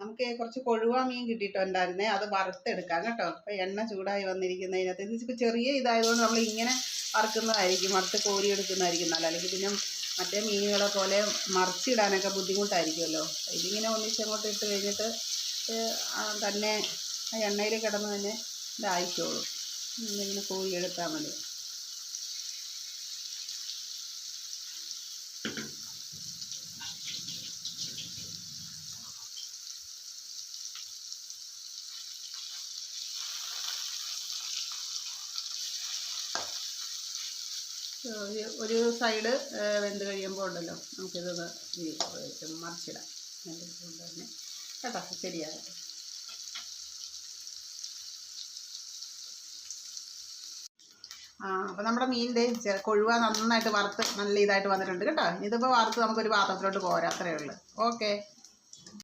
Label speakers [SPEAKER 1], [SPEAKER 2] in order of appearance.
[SPEAKER 1] നമുക്ക് കുറച്ച് കൊഴുവ മീൻ കിട്ടിയിട്ടുണ്ടായിരുന്നേ, അത് വറുത്തെടുക്കാം കേട്ടോ. അപ്പോൾ എണ്ണ ചൂടായി വന്നിരിക്കുന്നതിനകത്ത് ഇത് ചെറിയ ഇതായതുകൊണ്ട് നമ്മൾ ഇങ്ങനെ വറുക്കുന്നതായിരിക്കും, വറുത്ത് കോരിയെടുക്കുന്നതായിരിക്കും നല്ല. അല്ലെങ്കിൽ പിന്നെ മറ്റേ മീനുകളെ പോലെ മറിച്ചിടാനൊക്കെ ബുദ്ധിമുട്ടായിരിക്കുമല്ലോ. ഇതിങ്ങനെ ഒന്നിച്ചങ്ങോട്ട് ഇട്ട് കഴിഞ്ഞിട്ട് തന്നെ ആ എണ്ണയിൽ കിടന്ന് തന്നെ ഇതായിക്കോളും. ഇങ്ങനെ കോരിയെടുത്താൽ മതി. ഒരു സൈഡ് വെന്ത് കഴിയുമ്പോൾ ഉണ്ടല്ലോ നമുക്കിത് മറിച്ചിടാം. കൊണ്ട് തന്നെ കേട്ടോ, ശരിയാകട്ടെ. അപ്പോൾ നമ്മുടെ മീനിൻ്റെ കൊഴുവ നന്നായിട്ട് വറുത്ത് നല്ല ഇതായിട്ട് വന്നിട്ടുണ്ട് കേട്ടോ. ഇതിപ്പോൾ വറുത്ത് നമുക്കൊരു പാത്രത്തിലോട്ട് പോരാം, അത്രയേ ഉള്ളൂ. ഓക്കെ.